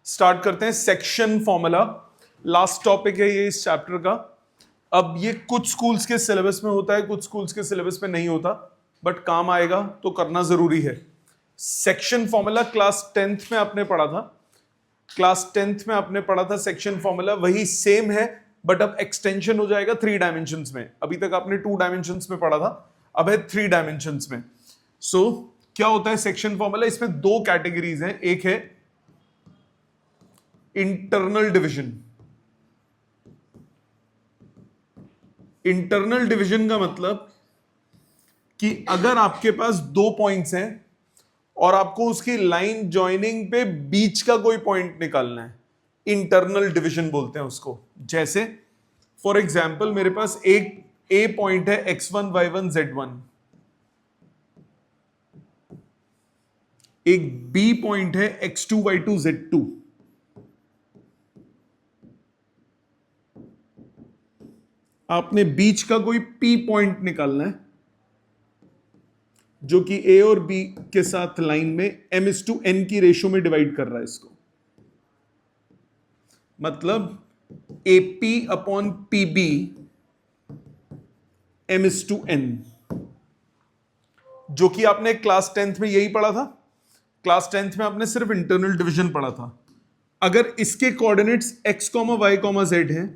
Start करते हैं section formula. Last topic है ये इस चैप्टर का। अब ये कुछ स्कूल्स के सिलेबस में होता है, कुछ स्कूल्स के सिलेबस में नहीं होता, बट काम आएगा तो करना जरूरी है। सेक्शन फॉर्मूला क्लास 10th में आपने पढ़ा था, क्लास 10th में आपने पढ़ा था सेक्शन फॉर्मूला, वही सेम है बट अब एक्सटेंशन हो जाएगा 3 डायमेंशंस में। अभी तक आपने 2 डायमेंशंस में पढ़ा था, अब है 3 डायमेंशंस में। सो क्या होता है सेक्शन फॉर्मूला? इसमें 2 कैटेगरीज हैं, एक है इंटरनल डिवीजन। इंटरनल डिवीजन का मतलब कि अगर आपके पास 2 पॉइंट्स हैं और आपको उसकी लाइन ज्वाइनिंग पे बीच का कोई पॉइंट निकालना है, इंटरनल डिवीजन बोलते हैं उसको। जैसे फॉर एग्जाम्पल मेरे पास एक ए पॉइंट है x1 y1 z1, एक बी पॉइंट है x2 y2 z2, आपने बीच का कोई पी पॉइंट निकालना है जो कि ए और बी के साथ लाइन में m/n की रेशो में डिवाइड कर रहा है इसको। मतलब AP अपॉन PB m/n, जो कि आपने क्लास 10th में यही पढ़ा था। क्लास 10th में आपने सिर्फ इंटरनल डिवीजन पढ़ा था। अगर इसके कोऑर्डिनेट्स x, y, z हैं,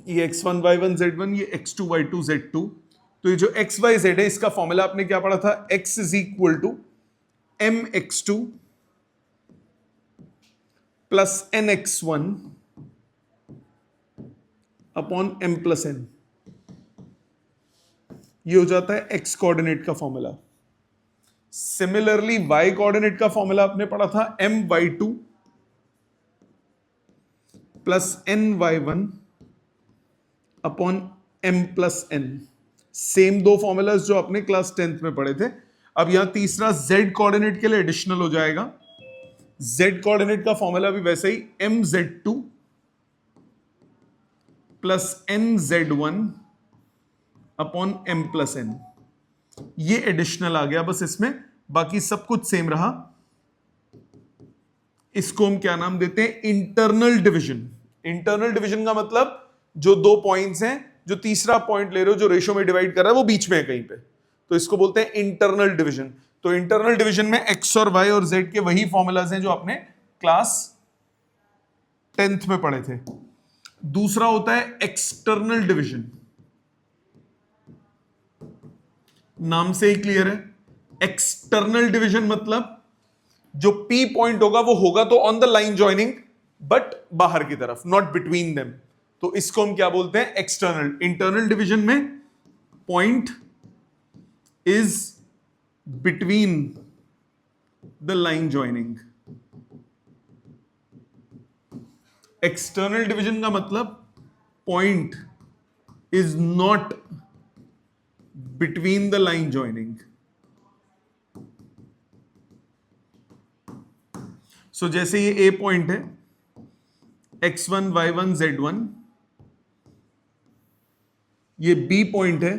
ये x1 y1 z1, ये x2 y2 z2, तो ये जो x y z है इसका फॉर्मूला आपने क्या पढ़ा था? x is equal to mx2 plus nx1 upon m plus n। ये हो जाता है x कोऑर्डिनेट का फॉर्मूला। सिमिलरली y कोऑर्डिनेट का फॉर्मूला आपने पढ़ा था my2 plus ny1 upon m plus n। Same 2 formulas जो आपने क्लास 10th में पढ़े थे। अब यहां तीसरा z कोऑर्डिनेट के लिए एडिशनल हो जाएगा। z कोऑर्डिनेट का फॉर्मूला भी वैसे ही mz2 plus nz1 upon m plus n। ये एडिशनल आ गया बस इसमें, बाकी सब कुछ सेम रहा। इसको हम क्या नाम देते हैं? Internal division. इंटरनल डिवीजन का मतलब जो 2 पॉइंट्स हैं, जो तीसरा पॉइंट ले रहे हो जो रेशो में डिवाइड कर रहा है वो बीच में है कहीं पे, तो इसको बोलते हैं इंटरनल डिवीजन। तो इंटरनल डिवीजन में x और y और z के वही फॉर्मूलाज हैं जो आपने क्लास 10th में पढ़े थे। दूसरा होता है एक्सटर्नल डिवीजन। नाम से ही क्लियर है, एक्सटर्नल डिवीजन मतलब जो P पॉइंट होगा वो होगा तो on the line joining, but बाहर की तरफ, नॉट बिटवीन देम। तो इसको हम क्या बोलते हैं? एक्सटर्नल। इंटरनल डिवीजन में point is between the line joining. External division का मतलब point is not between the line joining. So जैसे ये ए पॉइंट है x1 y1 z1, ये बी पॉइंट है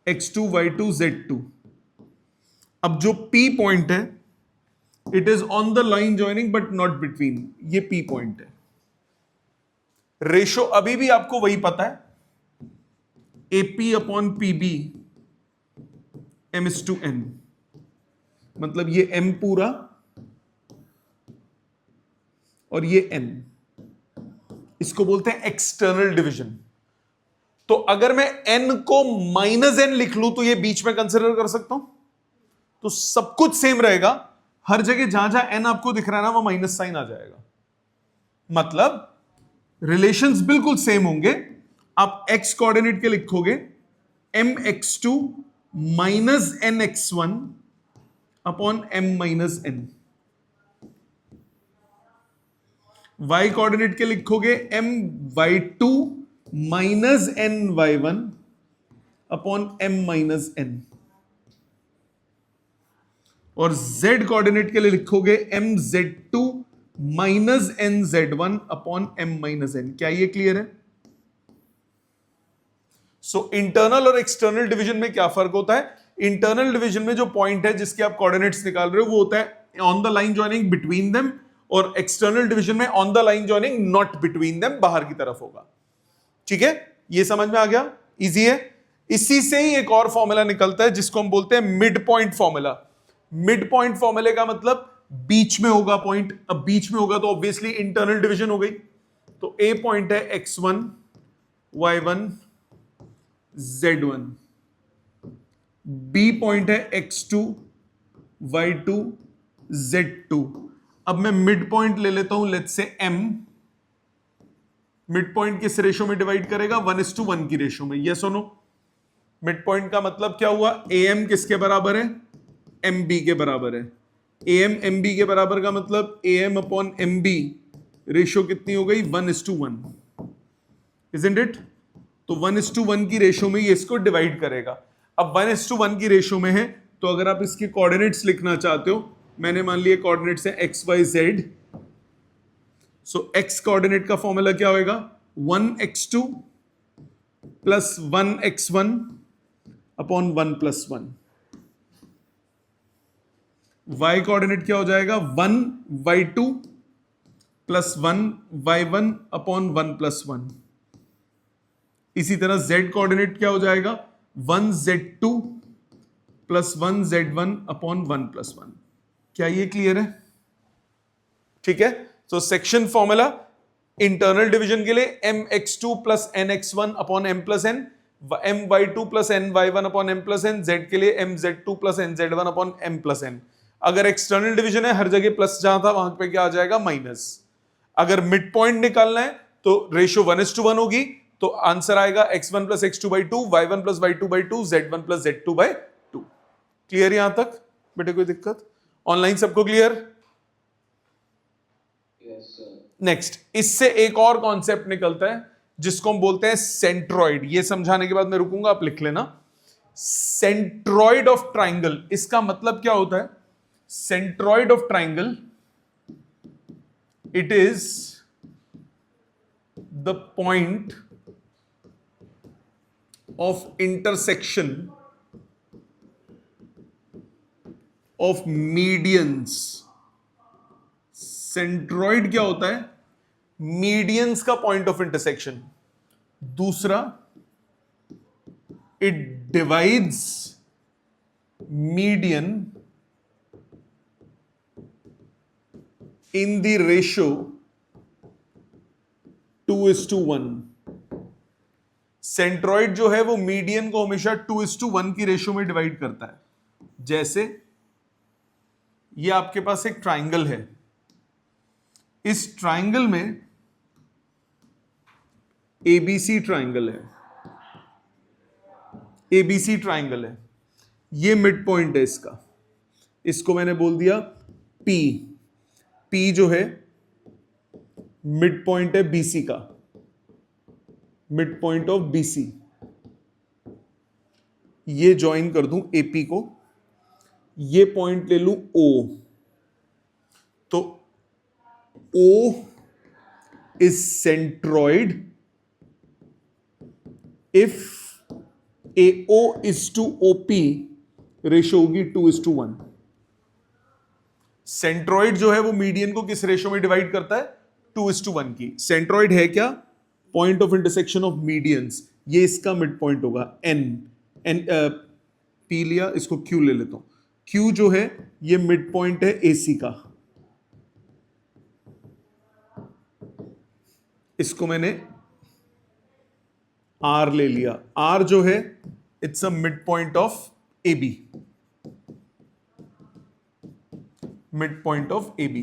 x2 y2 z2। अब जो P पॉइंट है it is on the line joining but not between, ये P पॉइंट है। रेशो अभी भी आपको वही पता है, AP अपॉन PB m/n। मतलब ये m पूरा और ये n, इसको बोलते हैं एक्सटर्नल डिवीजन। तो अगर मैं n को -n लिख लूं तो ये बीच में कंसीडर कर सकता हूं, तो सब कुछ सेम रहेगा। हर जगह जहां जहां n आपको दिख रहा है ना वो माइनस साइन आ जाएगा, मतलब रिलेशंस बिल्कुल सेम होंगे। आप x कोऑर्डिनेट के लिखोगे mx2 minus nx1 upon m minus n। y coordinate के लिखोगे my2 minus ny1 upon m minus n। और z कोऑर्डिनेट के लिए लिखोगे mz2 minus nz1 upon m minus n। क्या ये क्लियर है? सो इंटरनल और एक्सटर्नल डिवीजन में क्या फर्क होता है? इंटरनल डिवीजन में जो पॉइंट है जिसके आप कोऑर्डिनेट्स निकाल रहे हो वो होता है on the line joining between them, और एक्सटर्नल डिवीजन में on the line joining not between them, बाहर की तरफ होगा। ठीक है, ये समझ में आ गया, इजी है। इसी से ही एक और फॉर्मूला निकलता है जिसको हम बोलते हैं mid point formula. Mid point फॉर्मूले का मतलब बीच में होगा पॉइंट। अब बीच में होगा तो ऑब्वियसली इंटरनल डिवीजन हो गई। तो ए पॉइंट है x1 y1 z1, B point है x2 y2 z2। अब मैं मिड पॉइंट ले लेता हूं, let's say m। Mid point किस रेशो में डिवाइड करेगा? 1:1 की रेशो में। यस और नो? मिड पॉइंट का मतलब क्या हुआ? am किसके बराबर है? mb के बराबर है। am mb के बराबर का मतलब am अपॉन mb रेशो कितनी हो गई? 1:1, इजंट इट? तो 1:1 की रेशो में ये इसको डिवाइड करेगा। अब 1:1 की रेशो में है तो अगर आप इसके कोऑर्डिनेट्स लिखना चाहते हो, मैंने मान लिया कोऑर्डिनेट्स है x y z, सो x कोऑर्डिनेट का फॉर्मूला क्या होगा? 1x2 plus 1x1 upon 1+1। y coordinate क्या हो जाएगा? 1y2 plus 1y1 upon 1+1। इसी तरह z कोऑर्डिनेट क्या हो जाएगा? 1z2 plus 1z1 upon 1+1। क्या ये क्लियर है? ठीक है, तो सेक्शन फॉर्मूला इंटरनल डिवीजन के लिए mx2 plus nx1 upon m+n, my2 plus ny1 upon m+n, z के लिए mz2 plus nz1 upon m+n। अगर एक्सटर्नल डिवीजन है, हर जगह प्लस जहां था वहां पे क्या आ जाएगा? माइनस। अगर मिड पॉइंट निकालना है तो रेशियो 1:1 होगी, तो आंसर आएगा x1 plus x2/2, y1 plus y2/2, z1 plus z2/2। Clear यहां तक बेटे? कोई दिक्कत? ऑनलाइन सबको क्लियर? नेक्स्ट, इससे एक और कॉन्सेप्ट निकलता है जिसको हम बोलते हैं सेंट्रॉइड। ये समझाने के बाद मैं रुकूंगा, आप लिख लेना। सेंट्रॉइड ऑफ ट्राइंगल, इसका मतलब क्या होता है? Centroid of triangle, it is the point of intersection of medians. Centroid क्या होता है? मीडियंस का पॉइंट ऑफ इंटरसेक्शन। दूसरा, it divides median in the ratio 2:1। Centroid जो है वो मीडियन को हमेशा 2:1 की रेशियो में डिवाइड करता है। जैसे ये आपके पास एक ट्राइंगल है, इस ट्राइंगल में एबीसी ट्राइंगल है, एबीसी ट्राइंगल है, ये मिड पॉइंट है इसका, इसको मैंने बोल दिया पी। पी जो है मिड पॉइंट है बीसी का, मिड पॉइंट ऑफ बीसी। ये ज्वाइन कर दूं एपी को, ये पॉइंट ले लूं ओ, तो O is centroid if AO is to OP ratio होगी 2:1। सेंट्रॉइड जो है वो मीडियन को किस रेशियो में डिवाइड करता है? 2:1 की। सेंट्रॉइड है क्या? Point of intersection of medians. ये इसका मिड पॉइंट होगा N। P लिया, इसको Q ले लेता हूं। Q जो है ये मिड पॉइंट है AC का, इसको मैंने R ले लिया। R जो है it's a mid point of AB, mid point of AB।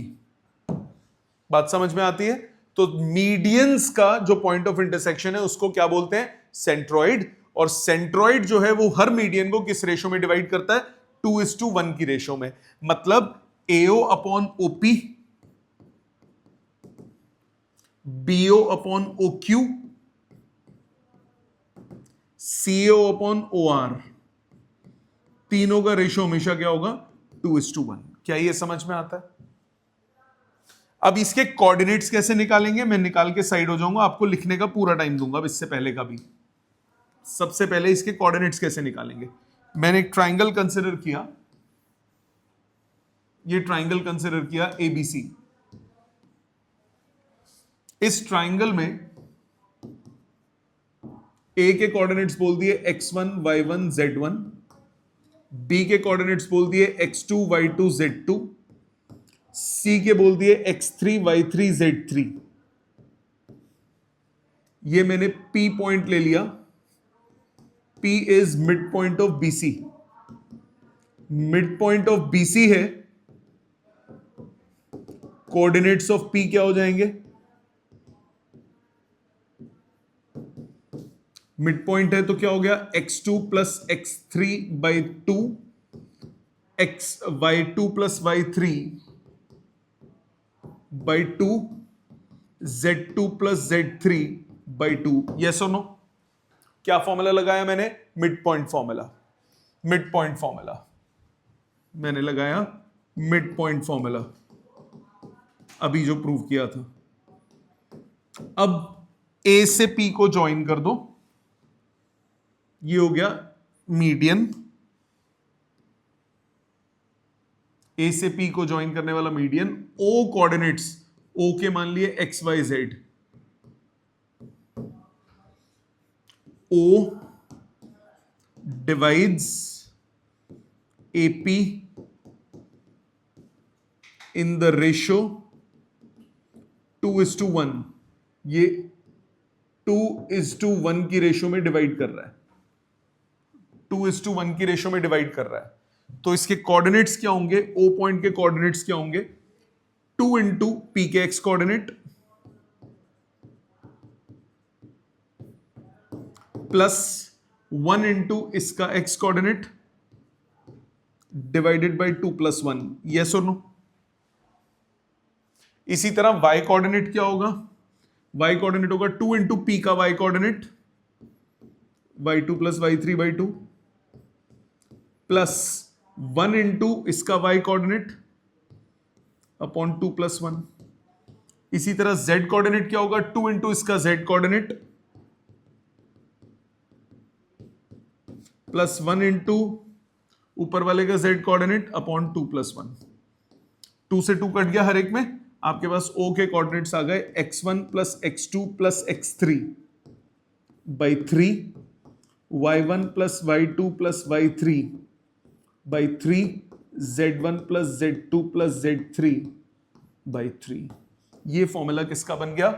बात समझ में आती है? तो मीडियंस का जो पॉइंट ऑफ इंटरसेक्शन है उसको क्या बोलते हैं? सेंट्रॉइड। और सेंट्रॉइड जो है वो हर मीडियन को किस रेशियो में डिवाइड करता है? 2:1 की रेशियो में। मतलब AO upon OP, BO upon OQ, CO upon OR, तीनों का रेशियो हमेशा क्या होगा? 2:1। क्या ये समझ में आता है? अब इसके कोऑर्डिनेट्स कैसे निकालेंगे? मैं निकाल के साइड हो जाऊंगा, आपको लिखने का पूरा टाइम दूंगा, अब इससे पहले का भी। सबसे पहले इसके कोऑर्डिनेट्स कैसे निकालेंगे? मैंने एक ट्राइंगल कंसिडर किया, ये ट्राइंगल कंसिडर किया एबीसी। इस ट्राइंगल में ए के कोऑर्डिनेट्स बोल दिए x1 y1 z1, बी के कोऑर्डिनेट्स बोल दिए x2 y2 z2, सी के बोल दिए x3 y3 z3। ये मैंने P पॉइंट ले लिया, P is mid point of BC। Mid point of BC है, कोऑर्डिनेट्स ऑफ P क्या हो जाएंगे? मिड पॉइंट है तो क्या हो गया? x2 plus x3 by 2, y2 plus y3 by 2, z2 plus z3 by 2। Yes और नो? क्या फॉर्मूला लगाया मैंने? Mid point formula. Mid point formula मैंने लगाया, मिड पॉइंट फॉर्मूला अभी जो प्रूव किया था। अब A से P को ज्वाइन कर दो, ये हो गया मीडियन। A से P को ज्वाइन करने वाला मीडियन। O कोऑर्डिनेट्स, O के मान लिए x y z, O divides AP in the ratio 2:1। ये 2:1 की रेशो में डिवाइड कर रहा है, 2:1 की रेशो में डिवाइड कर रहा है। तो इसके कोऑर्डिनेट्स क्या होंगे? O पॉइंट के कोऑर्डिनेट्स क्या होंगे? 2 इंटू P के x कोऑर्डिनेट प्लस 1 इंटू इसका x coordinate divided by 2 plus 1। Yes और नो? इसी तरह y कोऑर्डिनेट क्या होगा? y कोऑर्डिनेट होगा 2 इंटू P का y coordinate, y2 plus y3 by 2 plus 1 into इसका y कोऑर्डिनेट अपॉन 2 प्लस 1। इसी तरह z कोऑर्डिनेट क्या होगा? 2 इंटू इसका z कोऑर्डिनेट प्लस 1 इंटू ऊपर वाले का z कोऑर्डिनेट अपॉन 2 प्लस 1। 2 से 2 कट गया हर एक में, आपके पास O के कोऑर्डिनेट्स आ गए x1 plus x2 plus x3 by 3, y1 plus y2 plus y3 by 3, z1 plus z2 plus z3 by 3। ये फॉर्मूला किसका बन गया?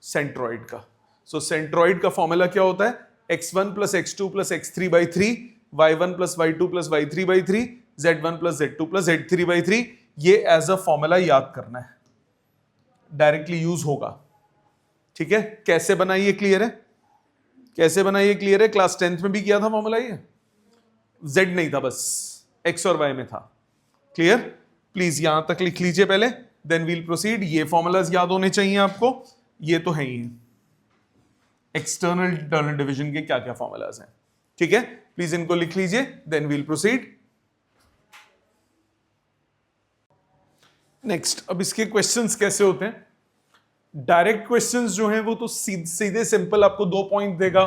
सेंट्रॉइड का। सो सेंट्रॉइड का फॉर्मूला क्या होता है? x1 plus x2 plus x3 by 3, y1 plus y2 plus y3 by 3, z1 plus z2 plus z3 by 3। ये एज अ फॉर्मूला याद करना है, डायरेक्टली यूज होगा। ठीक है? कैसे बनाई ये क्लियर है? कैसे बनाई ये क्लियर है? क्लास 10th में भी किया था फॉर्मूला ये, z नहीं था, बस x और y में था। क्लियर? प्लीज यहां तक लिख लीजिए पहले, देन वील प्रोसीड। ये फॉर्मूलाज याद होने चाहिए आपको, ये तो है ही है। एक्सटर्नल इंटरनल डिवीजन के क्या क्या फॉर्मूलाज हैं, ठीक है? प्लीज इनको लिख लीजिए, देन वील प्रोसीड। नेक्स्ट, अब इसके क्वेश्चंस कैसे होते हैं? डायरेक्ट क्वेश्चंस जो हैं वो तो सीधे सिंपल आपको 2 पॉइंट देगा,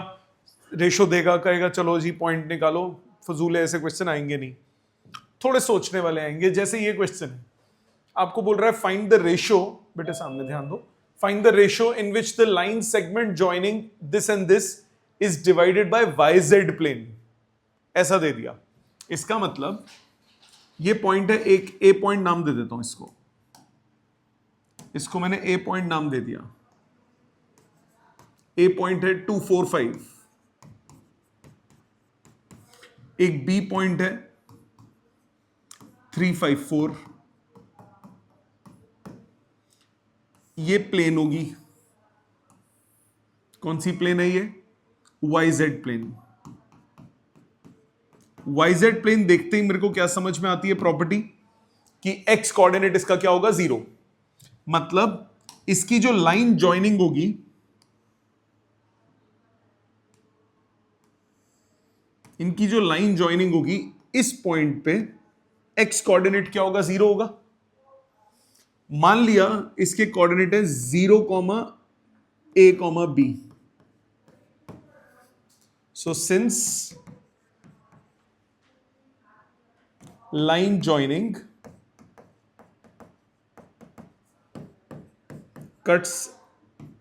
रेशो देगा, कहेगा चलो जी पॉइंट निकालो। फजूल ऐसे क्वेश्चन आएंगे नहीं, थोड़े सोचने वाले आएंगे। जैसे ये क्वेश्चन है, आपको बोल रहा है फाइंड द रेशो, बेटे सामने ध्यान दो, find the ratio in which the line segment joining this and this is divided by YZ plane. ऐसा दे दिया। इसका मतलब ये पॉइंट है, एक ए पॉइंट नाम दे देता हूं इसको, इसको मैंने ए पॉइंट नाम दे दिया। ए पॉइंट है 2, 4, 5। एक बी पॉइंट है 3, 5, 4। ये प्लेन होगी, कौन सी प्लेन है ये? YZ plane. YZ प्लेन देखते ही मेरे को क्या समझ में आती है प्रॉपर्टी कि x कोऑर्डिनेट इसका क्या होगा? 0। मतलब इसकी जो लाइन ज्वाइनिंग होगी, इनकी जो लाइन ज्वाइनिंग होगी इस पॉइंट पे x कोऑर्डिनेट क्या होगा? 0 होगा। मान लिया इसके कोऑर्डिनेट है 0, a, b। So since line joining cuts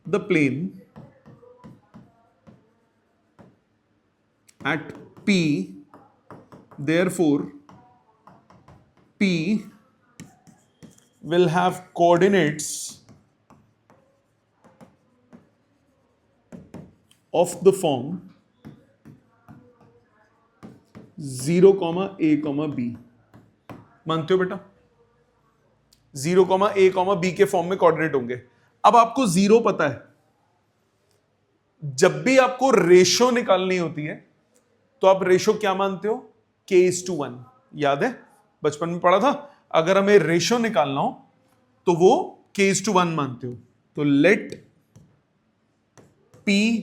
the plane at P, therefore P will have coordinates of the form 0, A, B. मानते हो बेटा? 0, A, B के फॉर्म में कोऑर्डिनेट होंगे. अब आपको 0 पता है. जब भी आपको रेशो निकालनी होती है तो आप रेशो क्या मानते हो? K:1. याद है, बचपन में पढ़ा था. अगर हमें रेशो निकालना हो तो वो K:1 मानते हो. तो late P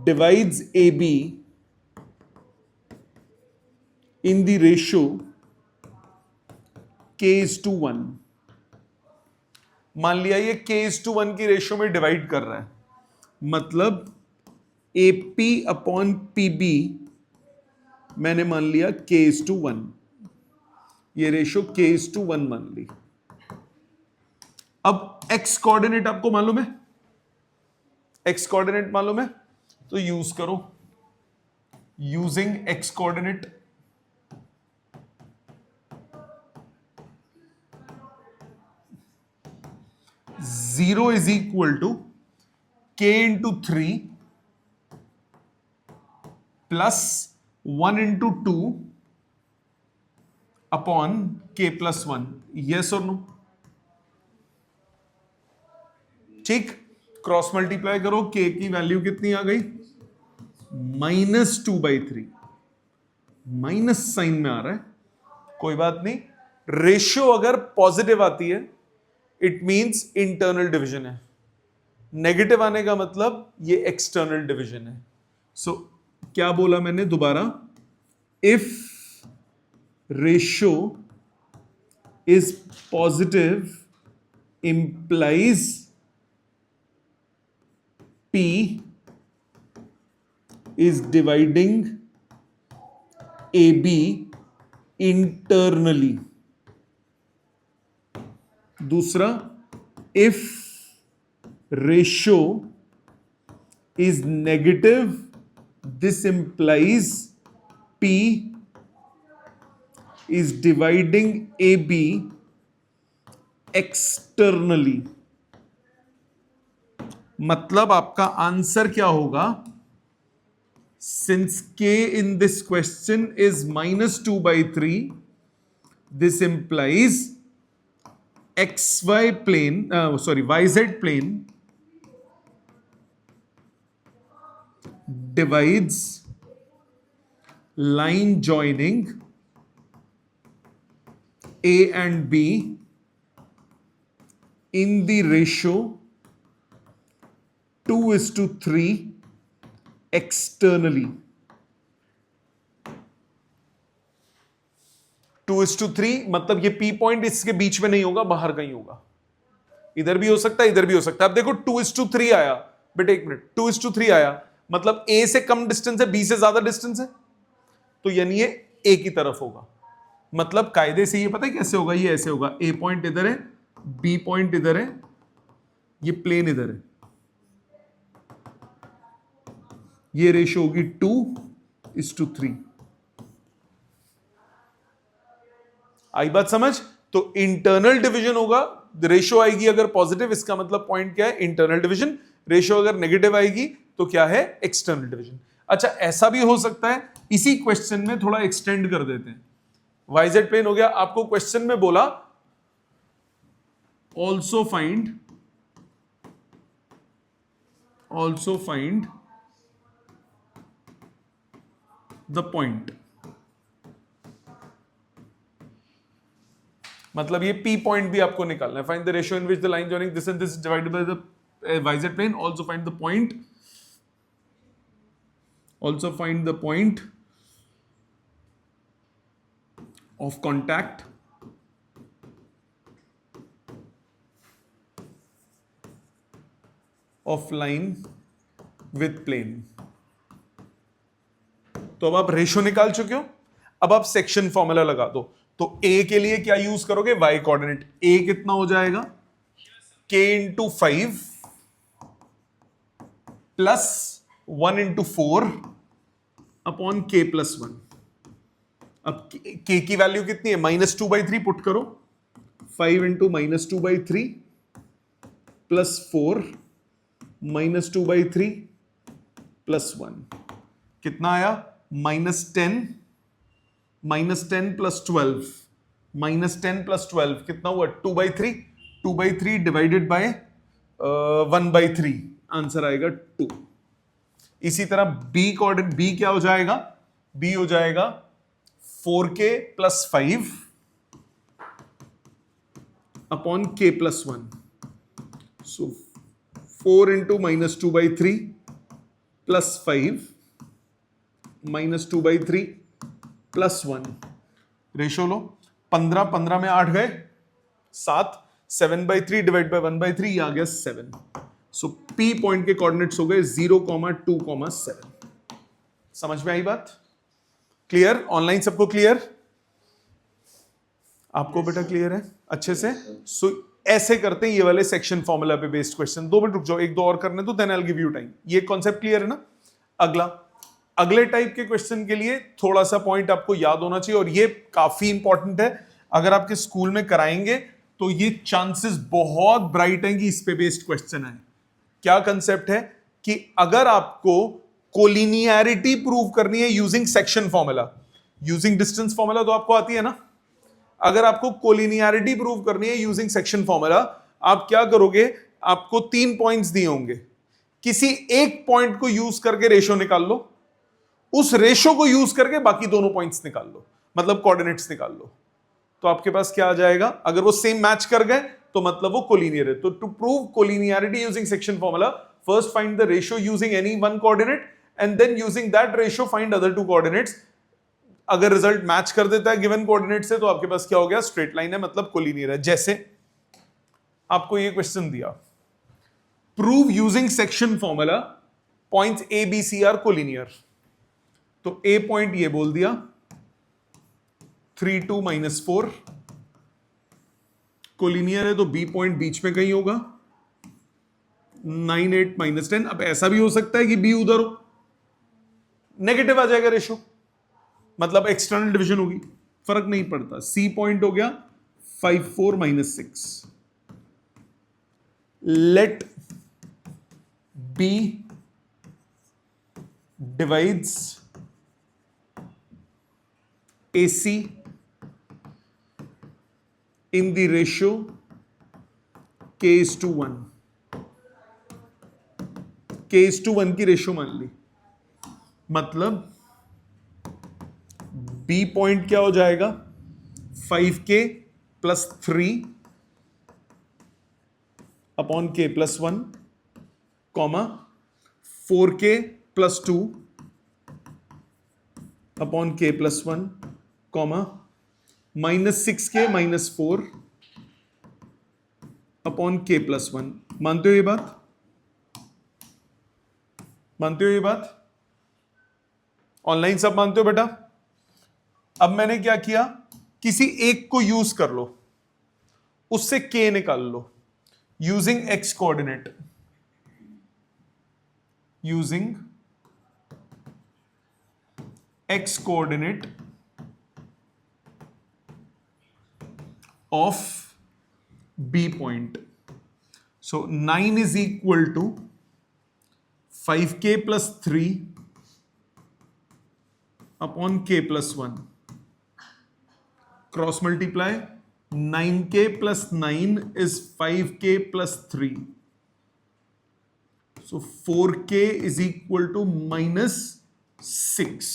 divides AB in the ratio K:1. मान लिया ये K:1 की रेशियो में डिवाइड कर रहा है, मतलब AP अपॉन PB मैंने मान लिया K:1. ये रेशियो K:1 मान ली. अब x कोऑर्डिनेट आपको मालूम है? x कोऑर्डिनेट मालूम है तो यूज करो. Using x coordinate, zero is equal to K into 3 plus 1 into 2 upon K plus 1. Yes और नो? ठीक. क्रॉस मल्टीप्लाई करो, K की वैल्यू कितनी आ गई? -2/3. माइनस साइन में आ रहा है, कोई बात नहीं. रेशियो अगर पॉजिटिव आती है इट मींस इंटरनल डिवीजन है. नेगेटिव आने का मतलब ये एक्सटर्नल डिवीजन है. सो क्या बोला मैंने दोबारा? If ratio is positive implies P is dividing AB internally. दूसरा, if ratio is negative, this implies P is dividing AB externally. मतलब आपका आंसर क्या होगा? Since K in this question is -2/3, this implies YZ plane divides line joining A and B in the ratio 2:3 externally. 2:3 मतलब ये P point इसके बीच में नहीं होगा, बाहर कहीं होगा. इधर भी हो सकता है, इधर भी हो सकता है. अब देखो 2:3 आया. बेटा एक मिनट, 2:3 आया मतलब A से कम डिस्टेंस है, B से ज्यादा डिस्टेंस है, तो यानी ये A की तरफ होगा. मतलब कायदे से ये पता है कैसे होगा? ये ऐसे होगा. A पॉइंट इधर है, B पॉइंट इधर है, ये प्लेन इधर है. ये रेशियो होगी 2:3. आई बात समझ? तो इंटरनल डिवीजन होगा, रेशियो आएगी अगर पॉजिटिव, इसका मतलब पॉइंट क्या है? Internal division. रेशियो अगर नेगेटिव आएगी तो क्या है? External division. अच्छा, ऐसा भी हो सकता है, इसी क्वेश्चन में थोड़ा एक्सटेंड कर देते हैं. वाईजेड प्लेन हो गया. आपको क्वेश्चन में बोला ऑल्सो फाइंड द पॉइंट. मतलब ये P पॉइंट भी आपको निकालना है. Find the ratio in which the line joining this and this divided by the YZ plane. Also find the point of contact of line with plane. तो अब आप ratio निकाल चुके हो. अब आप सेक्शन फॉर्मूला लगा दो, तो ए के लिए क्या यूज करोगे, वाई कोऑर्डिनेट। ए कितना हो जाएगा, k into 5 plus 1 into 4 upon k plus 1। अब k की वैल्यू कितनी है, -2/3 पुट करो, 5 इंटू -2/3 प्लस 4 -2/3 प्लस 1 कितना आया, -10 प्लस 12 -10 प्लस 12 कितना हुआ, 2/3 2/3 डिवाइडेड बाय 1/3 आंसर आएगा 2। इसी तरह b कोऑर्डिनेट, b क्या हो जाएगा, b हो जाएगा 4k plus 5 upon k plus 1। सो 4 इंटू -2/3 प्लस 5 -2/3 प्लस 1, रेशो लो, 15 में 8 गए 7, 7/3 डिवाइड बाय 1/3 ये आ गया 7। सो P पॉइंट के कोऑर्डिनेट्स हो गए 0, 2, 7। समझ में आई बात, क्लियर, ऑनलाइन सबको क्लियर, आपको बेटा क्लियर है अच्छे से। सो ऐसे करते हैं ये वाले सेक्शन फॉर्मूला पे बेस्ड क्वेश्चन। 2 मिनट रुक जाओ, 1-2 और करने दो, then I will give you time. ये कॉन्सेप्ट क्लियर है ना। अगले टाइप के क्वेश्चन के लिए थोड़ा सा पॉइंट आपको याद होना चाहिए, और ये काफी इंपॉर्टेंट है। अगर आपके स्कूल में कराएंगे तो ये चांसेस बहुत ब्राइट हैं कि इस पे बेस्ड क्वेश्चन है। क्या कंसेप्ट है कि अगर आपको कोलिनियरिटी प्रूव करनी है using section formula, using distance formula तो आपको आती है ना, अगर आपको कोलिनियरिटी प्रूव करनी है यूजिंग सेक्शन फॉर्मूला, आप क्या करोगे, आपको 3 पॉइंट्स दिए होंगे, किसी एक पॉइंट को यूज करके रेशो निकाल लो, उस रेशो को यूज करके बाकी दोनों पॉइंट्स निकाल लो, मतलब कोऑर्डिनेट्स निकाल लो, तो आपके पास क्या आ जाएगा। अगर वो सेम मैच कर गए तो मतलब वो कोलिनियर है। तो to prove collinearity using section formula, first find the ratio using any one coordinate and then using that ratio find other 2 coordinates. अगर रिजल्ट मैच कर देता है गिवन कोऑर्डिनेट से, तो आपके पास क्या हो गया, स्ट्रेट लाइन है, मतलब कोलिनियर है। जैसे आपको ये क्वेश्चन दिया, prove using section formula points A B C are collinear, तो ए पॉइंट ये बोल दिया 3, 2, -4 कोलिनियर है, तो बी पॉइंट बीच में कहीं होगा 9, 8, -10। अब ऐसा भी हो सकता है कि बी उधर हो, नेगेटिव आ जाएगा रेशो, मतलब एक्सटर्नल डिवीजन होगी, फर्क नहीं पड़ता। सी पॉइंट हो गया 5, 4, -6। Let B divides AC in the ratio k:1। k:1 की रेशियो मान ली, मतलब B पॉइंट क्या हो जाएगा, 5k plus 3 upon k plus 1, comma 4k plus 2 upon k plus 1, comma -6k -4 upon k plus 1। मानते हो ये बात, मानते हो ये बात, ऑनलाइन सब मानते हो बेटा। अब मैंने क्या किया, किसी एक को यूज कर लो, उससे k निकाल लो using x coordinate, using x coordinate of B point. So 9 is equal to 5k plus 3 upon k plus 1. Cross multiply, 9k plus 9 is 5k plus 3. So 4k is equal to -6.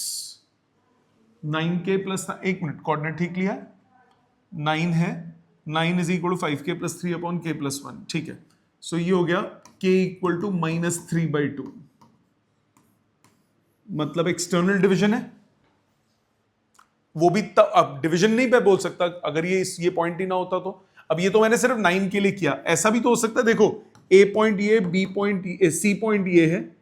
9k plus, एक मिनट, coordinate ठीक लिया, 9 है, 9 is equal to 5k plus 3 upon k plus 1, ठीक है। सो ये हो गया k इक्वल टू -3/2, मतलब एक्सटर्नल डिवीजन है, वो भी अब डिवीजन नहीं मैं बोल सकता अगर ये पॉइंट ही ना होता तो। अब ये तो मैंने सिर्फ 9 के लिए किया, ऐसा भी तो हो सकता है, देखो a पॉइंट ये, b पॉइंट ये, c पॉइंट ये है,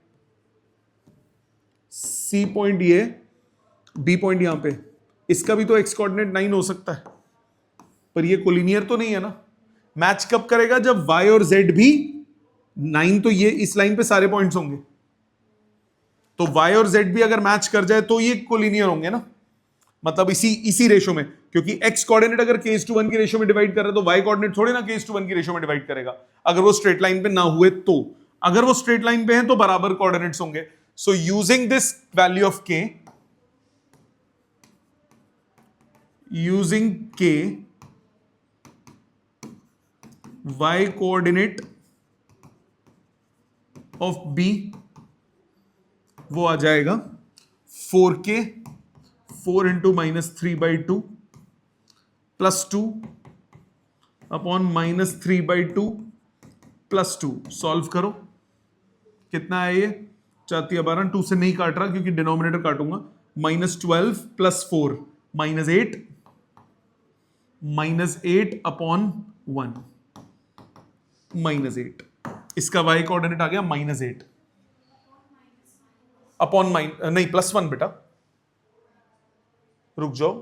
c पॉइंट ये, b पॉइंट यहां पे, इसका भी तो x कोऑर्डिनेट 9 हो सकता है, पर ये कोलिनियर तो नहीं है ना। मैच कब करेगा? जब y और z भी 9, तो ये इस लाइन पे सारे पॉइंट्स होंगे, तो y और z भी अगर मैच कर जाए तो ये कोलिनियर होंगे ना, मतलब इसी रेशो में, क्योंकि x कोऑर्डिनेट अगर k:1 की रेशो में डिवाइड कर रहा है तो y कोऑर्डिनेट थोड़ी ना k:1 की रेशो में डिवाइड करेगा, अगर वो स्ट्रेट लाइन पे ना हुए तो। अगर वो स्ट्रेट लाइन पे है तो बराबर कोऑर्डिनेट्स होंगे। So using this value of k, using k, y coordinate of b वो आ जाएगा 4k 4 into -3/2 plus 2 upon -3/2 plus 2। Solve करो, कितना है ये? 4×12, 2 से नहीं काट रहा क्योंकि डिनोमिनेटर काटूंगा। -12 plus 4 -8 upon 1 -8। इसका y कोऑर्डिनेट आ गया -8 अपॉन नहीं +1 बेटा, रुक जाओ,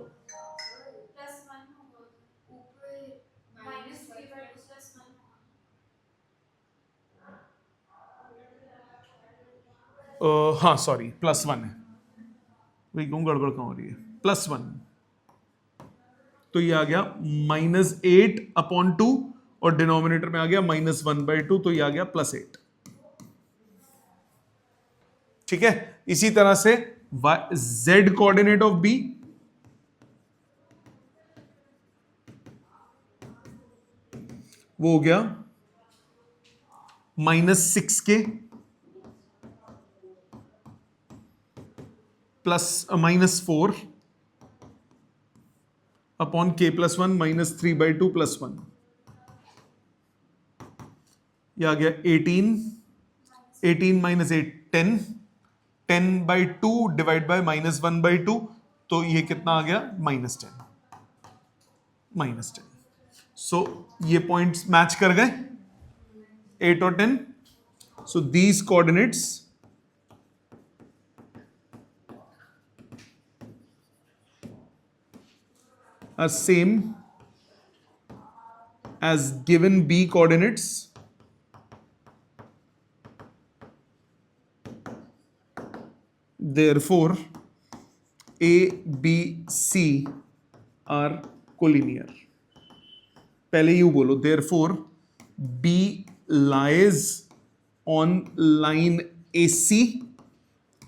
हाँ सॉरी +1 है, वही कहूँ गड़बड़ कहाँ हो रही है, +1, तो ये आ गया -8 अपॉन 2 और डिनोमिनेटर में आ गया -1/2, तो ये आ गया +8। ठीक है, इसी तरह से z कोऑर्डिनेट ऑफ b वो हो गया -6k plus -4 upon k+1 -3/2 plus 1, यह आ गया 18 -8 10 10/2 डिवाइड बाय -1/2, तो ये कितना आ गया? -10। सो ये पॉइंट्स मैच कर गए 8 और 10। So these coordinates are same as given b coordinates, therefore a b c are collinear। पहले यू बोलो, therefore b lies on line AC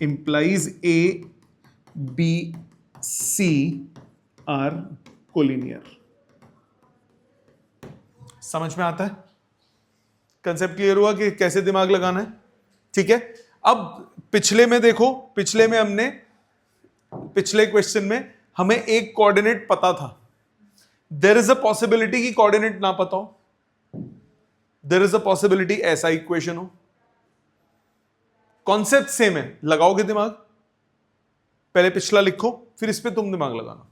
implies a b c are collinear। समझ में आता है? कंसेप्ट क्लियर हुआ कि कैसे दिमाग लगाना है? ठीक है, अब पिछले में देखो, पिछले में हमने पिछले क्वेश्चन में हमें एक कोऑर्डिनेट पता था, देयर इज अ पॉसिबिलिटी कि कोऑर्डिनेट ना पता हो, देयर इज अ पॉसिबिलिटी ऐसा इक्वेशन हो, कॉन्सेप्ट सेम है, लगाओगे दिमाग। पहले पिछला लिखो फिर इस पे तुम दिमाग लगाना,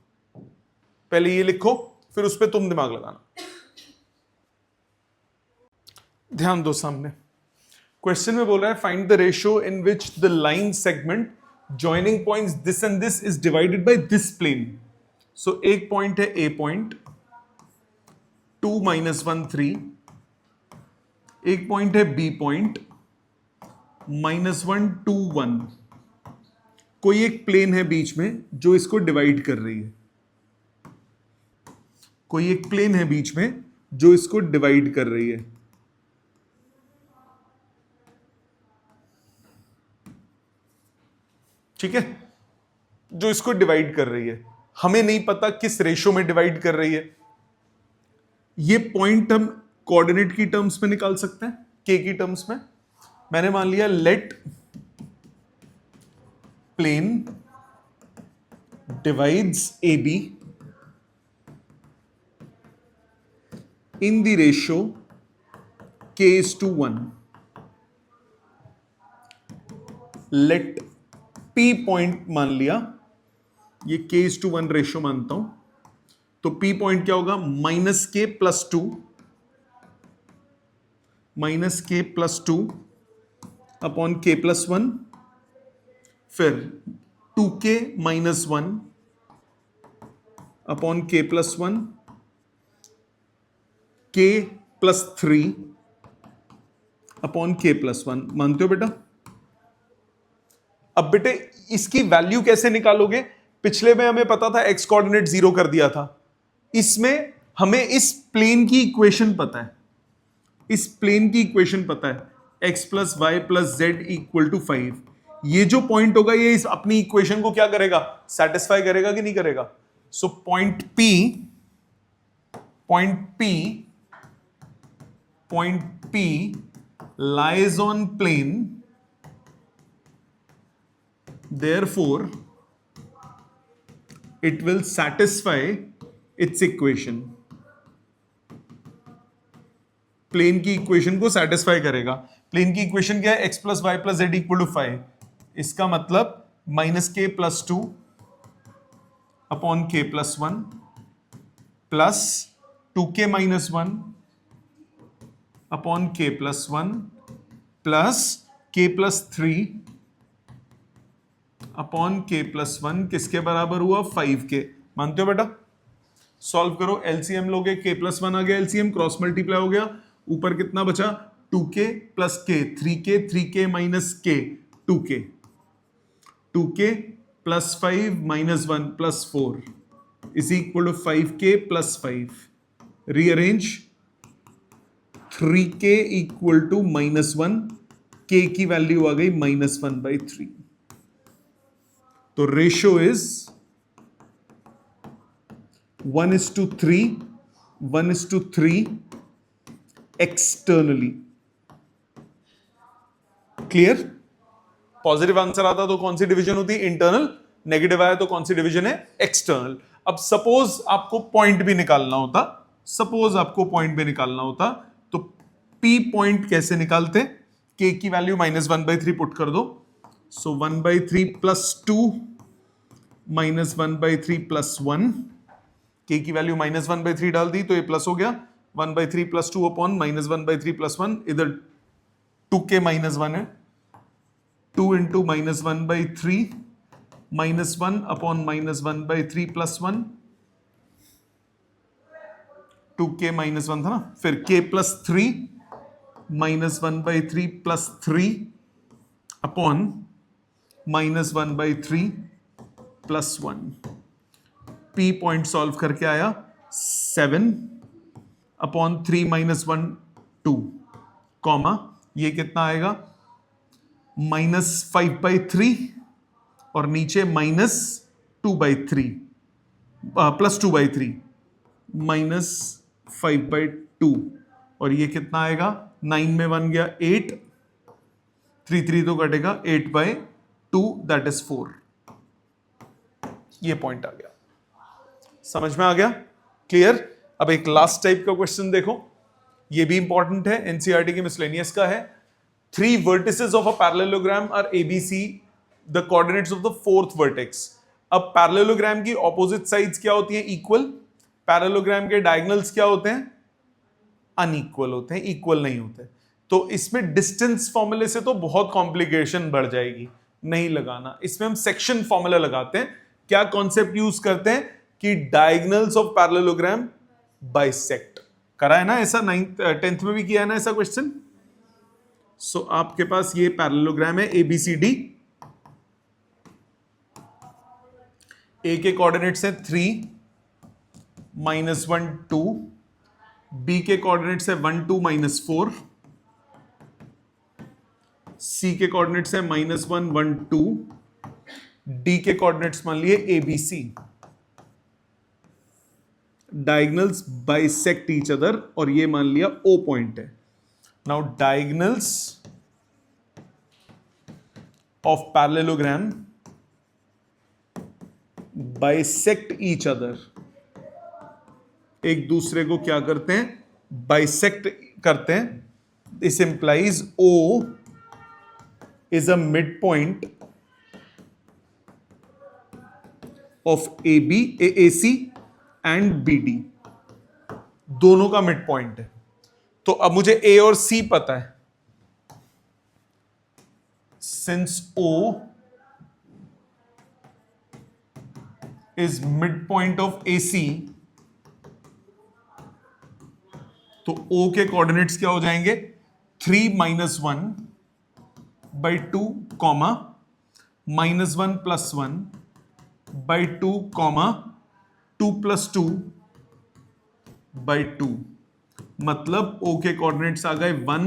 पहले ये लिखो फिर उस पे तुम दिमाग लगाना। ध्यान दो, सामने क्वेश्चन में बोल रहा है find the ratio in which the line segment joining points this and this is divided by this plane. So एक पॉइंट है ए पॉइंट 2 -1 3, एक पॉइंट है बी पॉइंट -1 2 1। कोई एक प्लेन है बीच में जो इसको डिवाइड कर रही है, कोई एक प्लेन है बीच में जो इसको डिवाइड कर रही है। ठीक है, जो इसको डिवाइड कर रही है, हमें नहीं पता किस रेशो में डिवाइड कर रही है। ये पॉइंट हम कोऑर्डिनेट की टर्म्स में निकाल सकते हैं, के की टर्म्स में। मैंने मान लिया let plane divides A B in the ratio k:1। let p point मान लिया, ये k:1 रेशियो मानता हूं, तो p पॉइंट क्या होगा? -k+2 अपॉन k+1, फिर 2k - 1 upon k plus 1, k plus 3 upon k plus 1। मानते हो बेटा? अब बेटे इसकी वैल्यू कैसे निकालोगे? पिछले में हमें पता था x कोऑर्डिनेट 0 कर दिया था, इसमें हमें इस प्लेन की इक्वेशन पता है, इस प्लेन की इक्वेशन पता है, x plus y plus z equal to 5। ये जो पॉइंट होगा ये इस अपनी इक्वेशन को क्या करेगा? सेटिस्फाई करेगा कि नहीं करेगा? So point P lies on plane, therefore it will satisfy its equation। Plane की इक्वेशन को सेटिस्फाई करेगा। प्लेन की इक्वेशन क्या है? x plus y plus z equal to 5। इसका मतलब minus k plus 2 upon k plus 1 plus 2k minus 1 upon k plus 1 plus k plus 3 upon k plus 1 किसके बराबर हुआ? 5k। मानते हो बेटा? सॉल्व करो, एलसीएम लोगे, k प्लस 1 आ गया, एलसीएम क्रॉस मल्टीप्लाई हो गया, ऊपर कितना बचा? 2k plus k, 3k minus k, 2k plus 5 minus 1 plus 4 is equal to 5k plus 5। Rearrange, 3k equal to minus 1, k की वैल्यू आ गई माइनस 1/3। तो ratio is 1:3, 1:3 externally. Clear? Positive answer आता तो कौन सी डिवीजन होती? इंटरनल। नेगेटिव आया तो कौन सी डिवीजन है? एक्सटर्नल। अब सपोज आपको पॉइंट भी निकालना होता, तो P पॉइंट कैसे निकालते? K की वैल्यू -1/3 पुट कर दो, सो 1/3 प्लस 2 -1/3 प्लस 1। K की वैल्यू -1/3 डाल दी तो ये प्लस हो गया, 1/3 प्लस 2 अपॉन -1/3 प्लस 1। इधर 2k माइनस 1 है, 2 into -1/3 -1 upon -1/3 plus 1, 2k minus 1 था ना, फिर k plus 3 -1/3 plus 3 upon -1/3 plus 1। P point solve करके आया 7 अपॉन 3 -1 2 कॉमा, ये कितना आएगा? -5/3 और नीचे -2/3 प्लस 2/3 -5/2 और ये कितना आएगा? 9 में 1 गया 8, 3 तो कटेगा, 8/2 दैट इज 4। ये पॉइंट आ गया, समझ में आ गया? क्लियर? अब एक लास्ट टाइप का क्वेश्चन देखो, ये भी इंपॉर्टेंट है, एनसीईआरटी के मिसलेनियस का है। 3 vertices of a parallelogram are ABC, the coordinates of the 4th vertex। अब पैरेललोग्राम की ऑपोजिट साइड्स क्या होती हैं? इक्वल। पैरेललोग्राम के डायगोनल्स क्या होते हैं? अनइक्वल होते हैं, इक्वल नहीं होते। तो इसमें डिस्टेंस फॉर्मूले से तो बहुत कॉम्प्लिकेशन बढ़ जाएगी, नहीं लगाना। इसमें हम सेक्शन फॉर्मूला लगाते हैं। क्या कॉन्सेप्ट यूज करते हैं कि डायगोनल्स ऑफ पैरेललोग्राम बाइसेक्ट। करा है ना ऐसा? 10th में भी किया है ना ऐसा क्वेश्चन? सो आपके पास ये पैरेललोग्राम है ABCD। ए के कोऑर्डिनेट्स हैं 3 -1 2, बी के कोऑर्डिनेट्स है 1 2 -4, सी के कोऑर्डिनेट्स है -1 1 2, डी के कोऑर्डिनेट्स मान लिए ABC। Diagonals bisect each other और ये मान लिया O पॉइंट है। Now diagonals of parallelogram bisect each other, एक दूसरे को क्या करते हैं? बाइसेक्ट करते हैं। This implies O is a mid point of AC and BD, दोनों का मिड पॉइंट है। तो अब मुझे A और C पता है, since O is mid point of AC, तो O के कोऑर्डिनेट्स क्या हो जाएंगे 3 - 1/2 कॉमा -1 + 1/2 कॉमा 2 + 2/2, मतलब O के कोऑर्डिनेट्स आ गए 1,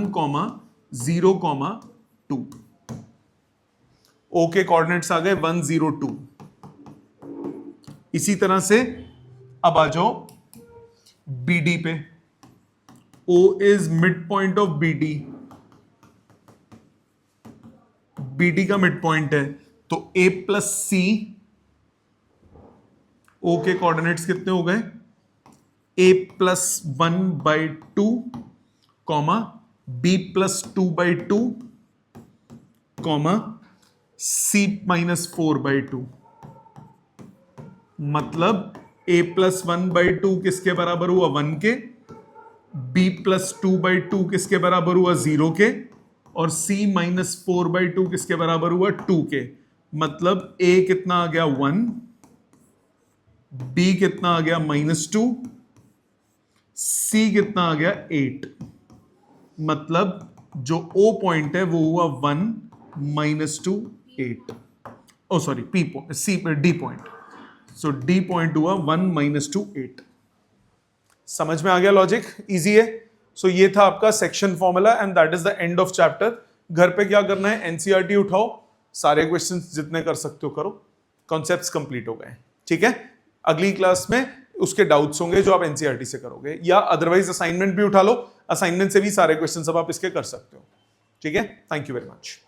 0, 2। O के कोऑर्डिनेट्स आ गए 1, 0, 2। इसी तरह से अब आ जाओ BD पे। O is mid point of BD, BD का मिड पॉइंट है, तो A + C, O के कोऑर्डिनेट्स कितने हो गए A + 1/2 comma B + 2/2 comma C - 4/2, मतलब A + 1/2 किसके बराबर हुआ 1 के, B + 2/2 किसके बराबर हुआ 0 के, और C - 4/2 किसके बराबर हुआ 2 के, मतलब A कितना आ गया 1, B कितना आ गया -2, C कितना आ गया 8, मतलब जो O पॉइंट है वो हुआ 1 - 2 8, ओ सॉरी D पॉइंट, सो D पॉइंट हुआ 1 - 2 8। समझ में आ गया लॉजिक, इजी है। सो ये था आपका section formula and that is the end of chapter. घर पे क्या करना है, एनसीईआरटी उठाओ, सारे क्वेश्चंस जितने कर सकते हो करो, कॉन्सेप्ट्स कंप्लीट हो गए। ठीक है, अगली क्लास में उसके डाउट्स होंगे जो आप एनसीईआरटी से करोगे, या अदरवाइज असाइनमेंट भी उठा लो, असाइनमेंट से भी सारे क्वेश्चन अब आप इसके कर सकते हो। ठीक है, थैंक यू वेरी मच।